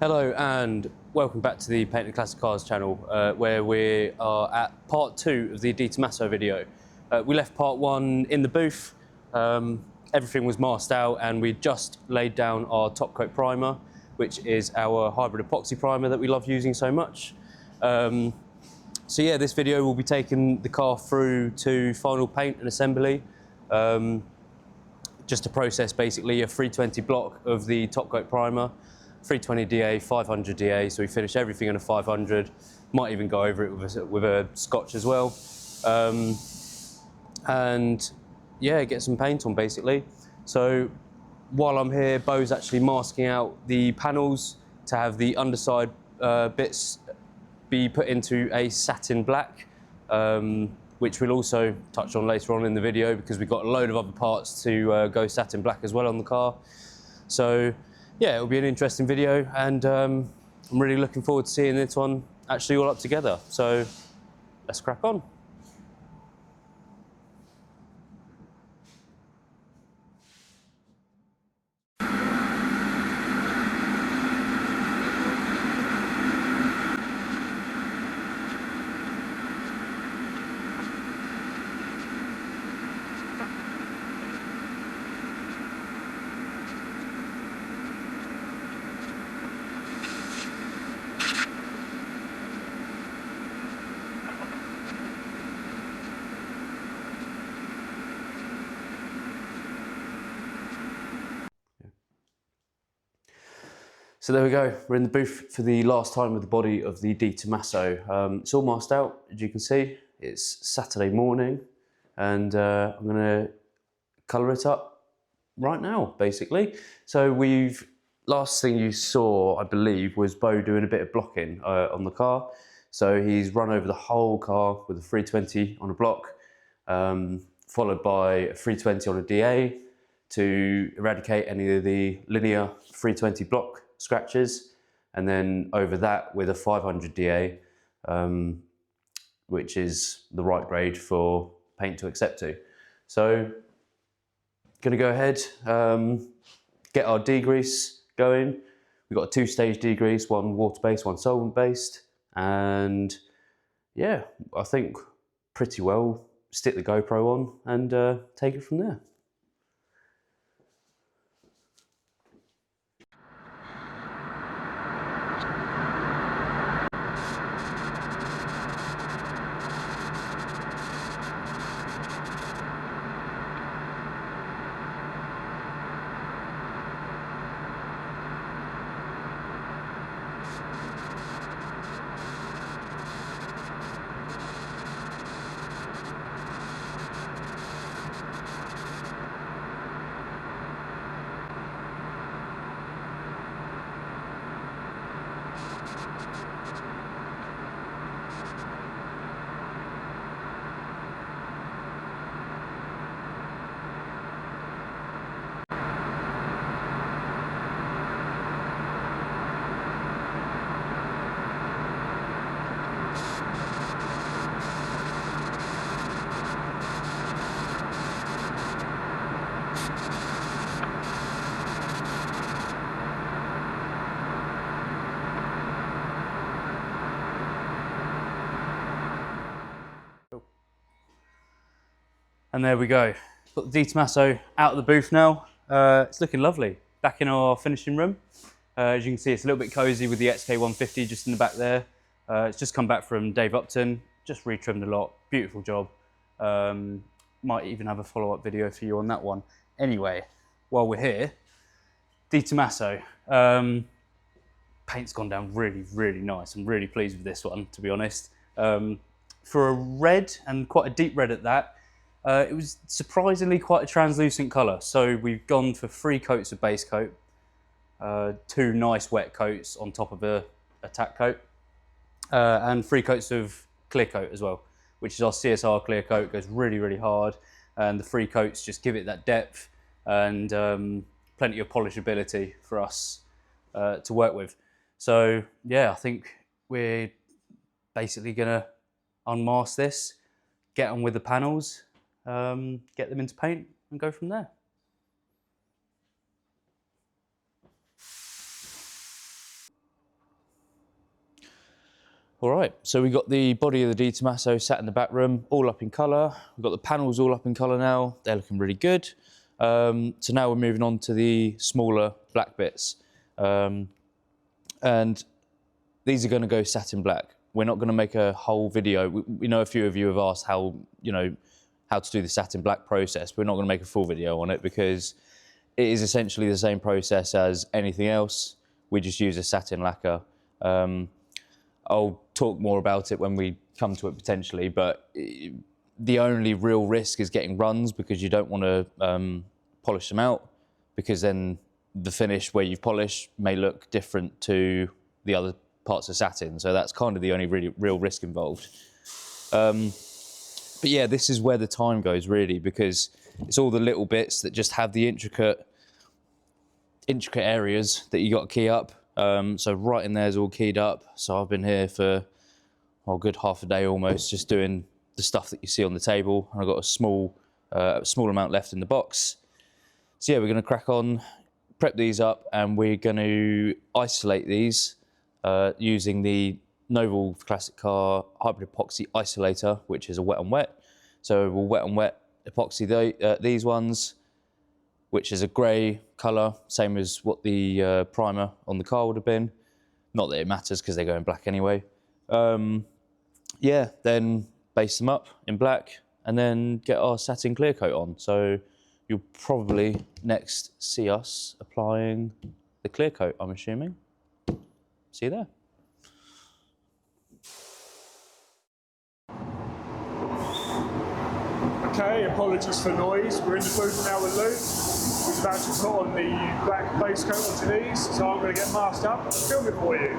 Hello and welcome back to the Painted Classic Cars channel, where we are at part 2 of the DeTomaso video. We left part 1 in the booth. Everything was masked out and we just laid down our top coat primer, which is our hybrid epoxy primer that we love using so much. So yeah, this video will be taking the car through to final paint and assembly, just to process basically a 320 block of the top coat primer. 320 DA, 500 DA, so we finish everything in a 500. Might even go over it with a scotch as well. And yeah, get some paint on basically. So while I'm here, Bo's actually masking out the panels to have the underside bits be put into a satin black, which we'll also touch on later on in the video because we've got a load of other parts to go satin black as well on the car. So yeah, it'll be an interesting video, and I'm really looking forward to seeing this one actually all up together. So let's crack on. So there we go, we're in the booth for the last time with the body of the DeTomaso. It's all masked out, as you can see. It's Saturday morning, and I'm gonna colour it up right now, basically. So last thing you saw, I believe, was Bo doing a bit of blocking on the car. So he's run over the whole car with a 320 on a block, followed by a 320 on a DA to eradicate any of the linear 320 block scratches, and then over that with a 500 DA, which is the right grade for paint to accept to. So gonna go ahead, get our degrease going. We've got a 2-stage degrease, one water-based, one solvent-based, and yeah, I think pretty well stick the GoPro on and take it from there. And there we go. Got the DeTomaso out of the booth now. It's looking lovely. Back in our finishing room. As you can see, it's a little bit cozy with the XK150 just in the back there. It's just come back from Dave Upton, just retrimmed a lot. Beautiful job. Might even have a follow-up video for you on that one. Anyway, while we're here, DeTomaso. Paint's gone down really, really nice. I'm really pleased with this one, to be honest. For a red, and quite a deep red at that, it was surprisingly quite a translucent colour. So we've gone for 3 coats of base coat, 2 nice wet coats on top of a tack coat, and 3 coats of clear coat as well, which is our CSR clear coat. Goes really, really hard, and the 3 coats just give it that depth and plenty of polishability for us to work with. So yeah, I think we're basically gonna unmask this, get on with the panels, get them into paint and go from there. All right, so we got the body of the DeTomaso sat in the back room, all up in colour. We've got the panels all up in colour now. They're looking really good. So now we're moving on to the smaller black bits. And these are going to go satin black. We're not going to make a whole video. We know a few of you have asked how to do the satin black process. We're not going to make a full video on it because it is essentially the same process as anything else. We just use a satin lacquer. I'll talk more about it when we come to it potentially, but the only real risk is getting runs because you don't want to polish them out, because then the finish where you've polished may look different to the other parts of satin. So that's kind of the only really real risk involved. But yeah, this is where the time goes really, because it's all the little bits that just have the intricate areas that you got to key up. So right in there is all keyed up. So I've been here for a good half a day almost, just doing the stuff that you see on the table. And I've got a small amount left in the box. So yeah, we're going to crack on, prep these up, and we're going to isolate these using the Novol For Classic Car hybrid epoxy isolator, which is a wet on wet. So we'll wet on wet epoxy these ones, which is a grey colour, same as what the primer on the car would have been. Not that it matters because they're going black anyway. Yeah, then base them up in black and then get our satin clear coat on. So you'll probably next see us applying the clear coat, I'm assuming. See you there. Okay, apologies for noise. We're in the booth now with Luke. He's about to put on the black base coat onto these, so I'm going to get masked up and film it for you.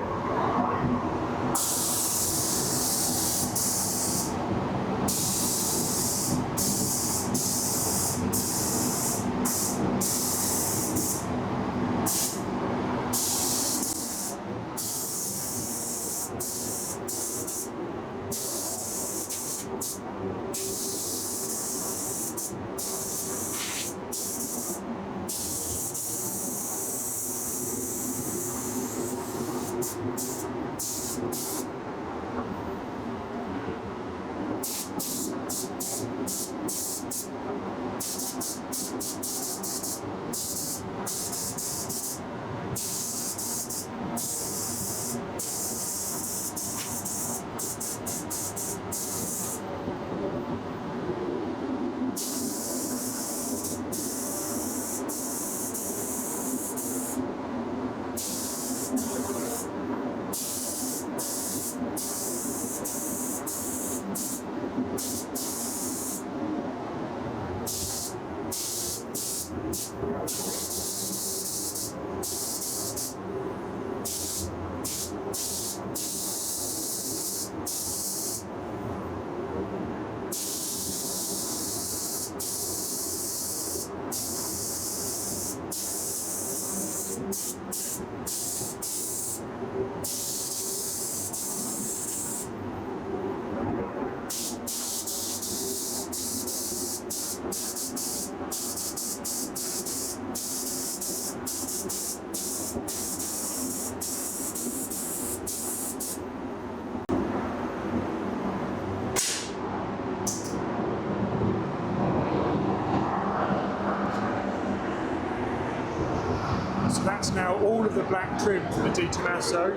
That's now all of the black trim for the DeTomaso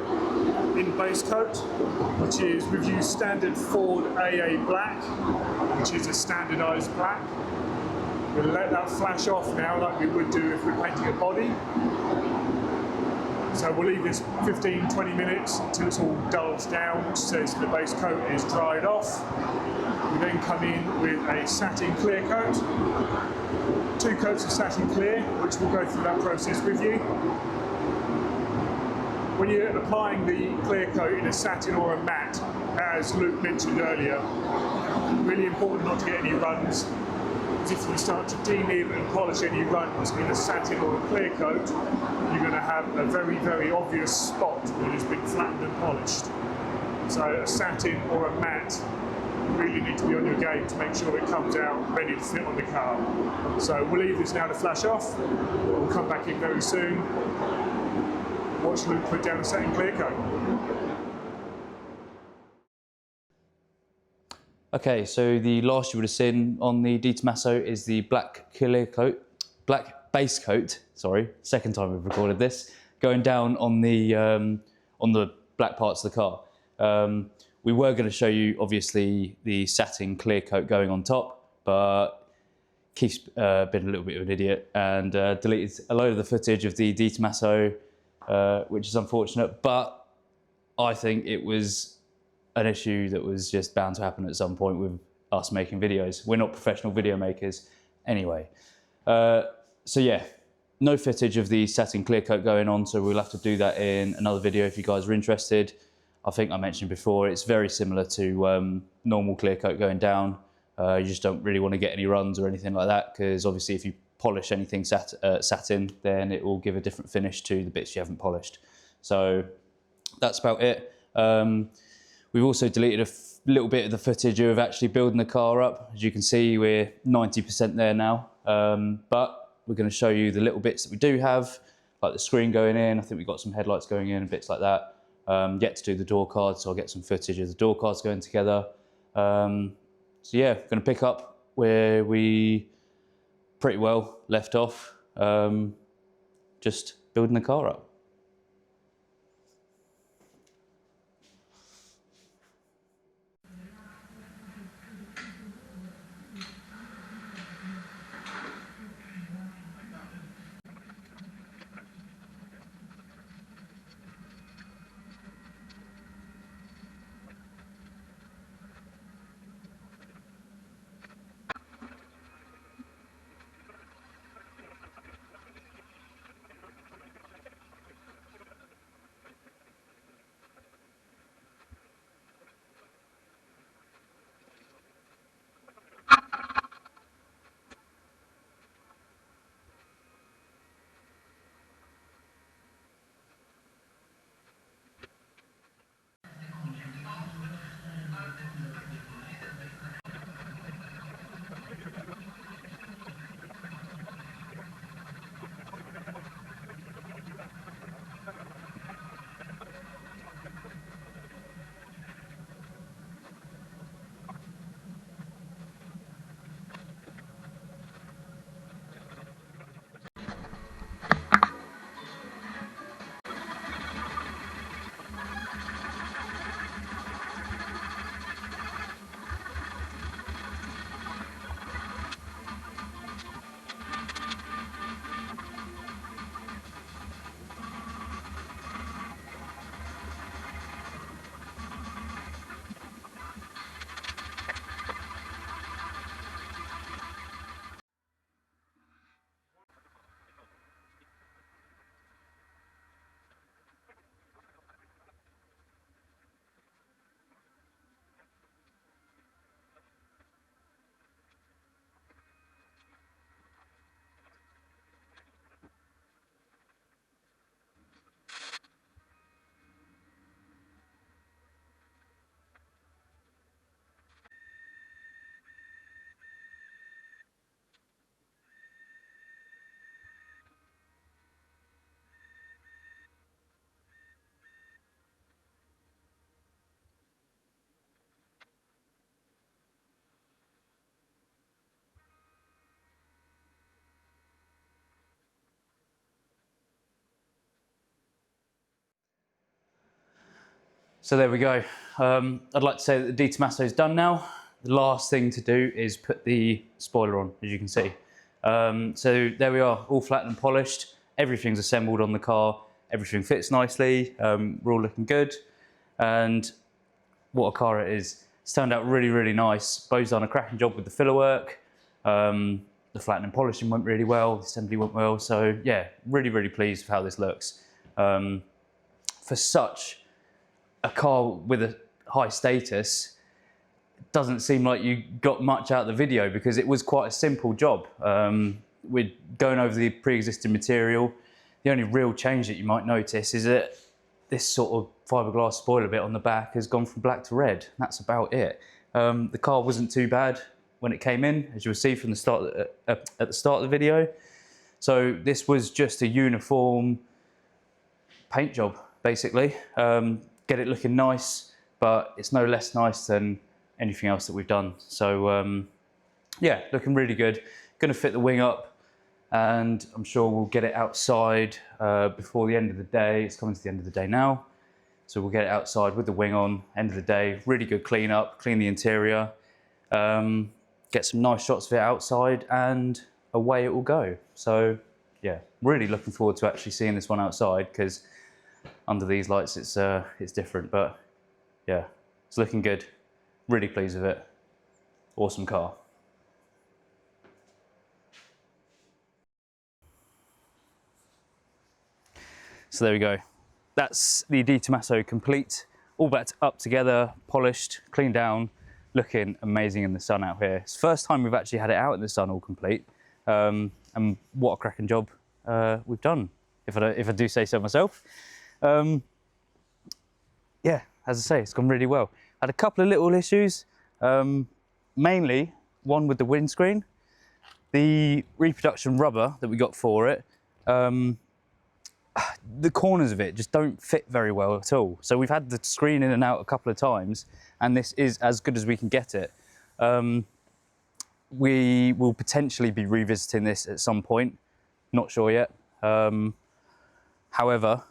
in base coat, which is, we've used standard Ford AA black, which is a standardised black. We'll let that flash off now like we would do if we're painting a body. So we'll leave this 15-20 minutes until it's all dulled down, which says the base coat is dried off. We then come in with a satin clear coat. 2 coats of satin clear, which we'll go through that process with you. When you're applying the clear coat in a satin or a matte, as Luke mentioned earlier, really important not to get any runs, because if you start to denib and polish any runs in a satin or a clear coat, you're going to have a very, very obvious spot that has been flattened and polished. So a satin or a matte, really need to be on your game to make sure it comes out ready to fit on the car. So we'll leave this now to flash off. We'll come back in very soon. Watch Luke put down the satin clear coat. Okay, so the last you would have seen on the DeTomaso is the black clear coat, black base coat. Sorry, second time we've recorded this, going down on the black parts of the car. We were going to show you obviously the satin clear coat going on top, but Keith's been a little bit of an idiot and deleted a load of the footage of the DeTomaso, which is unfortunate. But I think it was an issue that was just bound to happen at some point with us making videos. We're not professional video makers anyway. So yeah, no footage of the satin clear coat going on, so we'll have to do that in another video if you guys are interested. I think I mentioned before, it's very similar to normal clear coat going down. You just don't really want to get any runs or anything like that, because obviously if you polish anything satin, then it will give a different finish to the bits you haven't polished. So that's about it. We've also deleted a little bit of the footage of actually building the car up. As you can see, we're 90% there now. But we're going to show you the little bits that we do have, like the screen going in. I think we've got some headlights going in and bits like that. Yet to do the door cards, so I'll get some footage of the door cards going together. So yeah, going to pick up where we pretty well left off, just building the car up. So there we go. I'd like to say that the DeTomaso is done now. The last thing to do is put the spoiler on, as you can see. So there we are, all flat and polished. Everything's assembled on the car. Everything fits nicely. We're all looking good. And what a car it is. It's turned out really, really nice. Bo's done a cracking job with the filler work. The flattening and polishing went really well. The assembly went well. So yeah, really, really pleased with how this looks. For such a car with a high status, it doesn't seem like you got much out of the video because it was quite a simple job. We're going over the pre-existing material. The only real change that you might notice is that this sort of fiberglass spoiler bit on the back has gone from black to red. That's about it. The car wasn't too bad when it came in, as you'll see from the start at the start of the video. So this was just a uniform paint job, basically. Get it looking nice, but it's no less nice than anything else that we've done. So yeah, looking really good. Going to fit the wing up, and I'm sure we'll get it outside before the end of the day. It's coming to the end of the day now, so we'll get it outside with the wing on. End of the day, really good clean up, clean the interior, get some nice shots of it outside, and away it will go. So yeah, really looking forward to actually seeing this one outside, because under these lights it's different. But yeah, it's looking good. Really pleased with it. Awesome car. So there we go. That's the DeTomaso complete, all backed up together, polished, cleaned down, looking amazing in the sun out here. It's the first time we've actually had it out in the sun all complete, and what a cracking job we've done, if I do say so myself. Yeah, as I say, it's gone really well. Had a couple of little issues, mainly one with the windscreen. The reproduction rubber that we got for it, the corners of it just don't fit very well at all. So we've had the screen in and out a couple of times, and this is as good as we can get it. We will potentially be revisiting this at some point, not sure yet. However,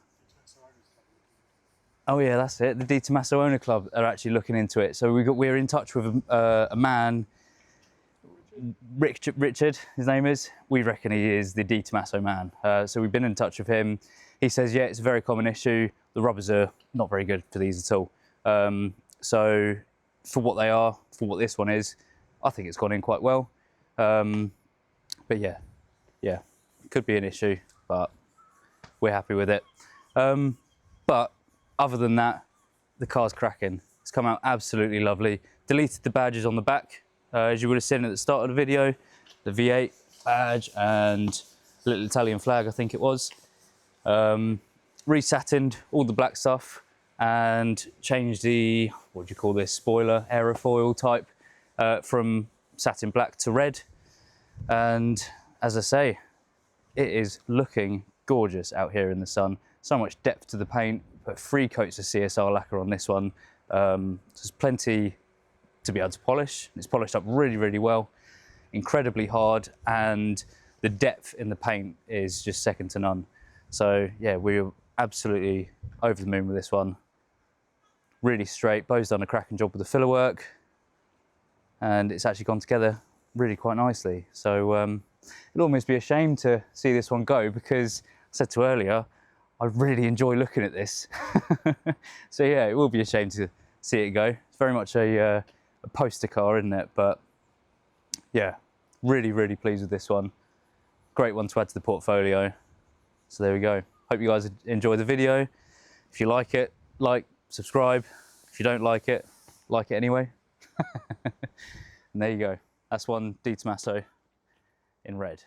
oh yeah, that's it. The DeTomaso Owner Club are actually looking into it. So we're in touch with a man, Richard, his name is. We reckon he is the DeTomaso man. So we've been in touch with him. He says, yeah, it's a very common issue. The rubbers are not very good for these at all. So for what they are, for what this one is, I think it's gone in quite well. But yeah, could be an issue, but we're happy with it. But other than that, the car's cracking. It's come out absolutely lovely. Deleted the badges on the back, as you would have seen at the start of the video, the V8 badge and a little Italian flag, I think it was. Resatined all the black stuff and changed the, what do you call this, spoiler, aerofoil type, from satin black to red. And as I say, it is looking gorgeous out here in the sun. So much depth to the paint. Put 3 coats of CSR lacquer on this one. There's plenty to be able to polish. It's polished up really, really well, incredibly hard, and the depth in the paint is just second to none. So yeah, we're absolutely over the moon with this one. Really straight. Bo's done a cracking job with the filler work, and it's actually gone together really quite nicely. So it'd almost be a shame to see this one go, because I said to earlier, I really enjoy looking at this. So yeah, it will be a shame to see it go. It's very much a poster car, isn't it? But yeah, really, really pleased with this one. Great one to add to the portfolio. So there we go. Hope you guys enjoy the video. If you like it, like, subscribe. If you don't like it anyway. And there you go. That's one DeTomaso in red.